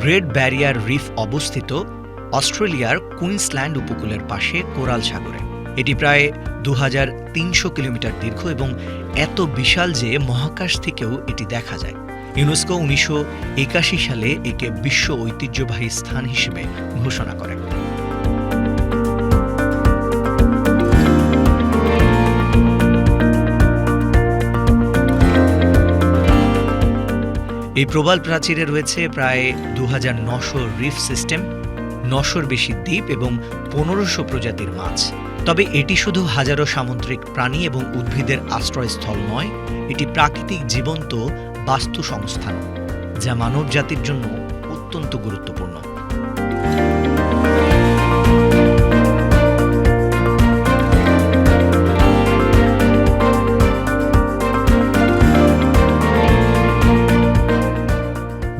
Great barrier reef অবস্থিত অস্ট্রেলিয়ার Queensland উপকূলের পাশে কোরাল সাগরে। এটি প্রায় 2300 কিলোমিটার দীর্ঘ এবং এত বিশাল যে মহাকাশ থেকেও এটি দেখা যায়। ইউনেস্কো 1981 সালে একে বিশ্ব ঐতিহ্যবাহী স্থান হিসেবে ঘোষণা করে। এই প্রবাল প্রাচীরে রয়েছে প্রায় 2900 রিফ সিস্টেম, 900-র বেশি দ্বীপ এবং 1500 প্রজাতির মাছ। তবে এটি শুধু হাজারো সামুদ্রিক প্রাণী এবং উদ্ভিদের আশ্রয়স্থল নয়, এটি প্রাকৃতিক জীবন্ত বাস্তুসংস্থান যা মানব জাতির জন্য অত্যন্ত গুরুত্বপূর্ণ।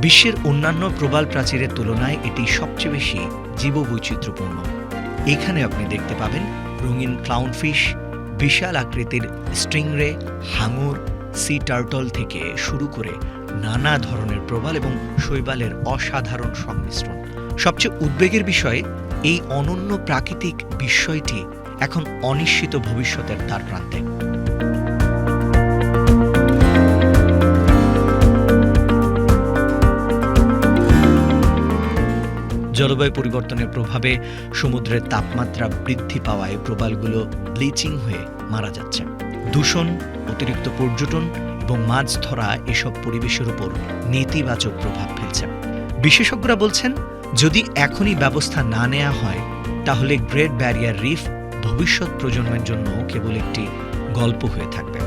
বিশ্বের অন্যান্য প্রবাল প্রাচীরের তুলনায় এটি সবচেয়ে বেশি জীববৈচিত্র্যপূর্ণ। এখানে আপনি দেখতে পাবেন রঙিন ক্লাউনফিশ, বিশাল আকৃতির স্টিংরে, হাঙর, সি টার্টল থেকে শুরু করে নানা ধরনের প্রবাল এবং শৈবালের অসাধারণ সংমিশ্রণ। সবচেয়ে উদ্বেগের বিষয়, এই অনন্য প্রাকৃতিক বিস্ময়টি এখন অনিশ্চিত ভবিষ্যতের দ্বারপ্রান্তে। জলবায়ু পরিবর্তনের প্রভাবে সমুদ্রের তাপমাত্রা বৃদ্ধি পাওয়ায় প্রবালগুলো ব্লিচিং হয়ে মারা যাচ্ছে। দূষণ, অতিরিক্ত পর্যটন এবং মাছ ধরা এসব পরিবেশের উপর নেতিবাচক প্রভাব ফেলছে। বিশেষজ্ঞরা বলছেন, যদি এখনই ব্যবস্থা না নেওয়া হয় তাহলে গ্রেট ব্যারিয়ার রিফ ভবিষ্যৎ প্রজন্মের জন্য কেবল একটি গল্প হয়ে থাকবে।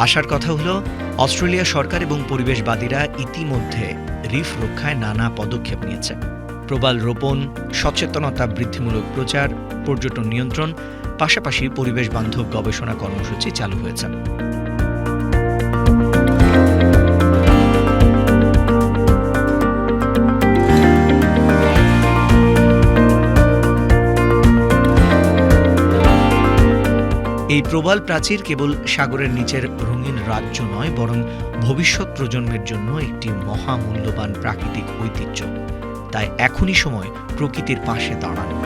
আশার কথা হলো, অস্ট্রেলিয়া সরকার এবং পরিবেশবাদীরা ইতিমধ্যে রিফ রক্ষায় নানা পদক্ষেপ নিয়েছে। প্রবাল রোপণ, সচেতনতা বৃদ্ধিমূলক প্রচার, পর্যটন নিয়ন্ত্রণ, পাশাপাশি পরিবেশ বান্ধব গবেষণা কর্মসূচি চালু হয়েছে। এই প্রবাল প্রাচীর কেবল সাগরের নিচের রঙিন রাজ্য নয়, বরং ভবিষ্যৎ প্রজন্মের জন্য একটি মহামূল্যবান প্রাকৃতিক ঐতিহ্য। তাই এখনই সময় প্রকৃতির পাশে দাঁড়ানো।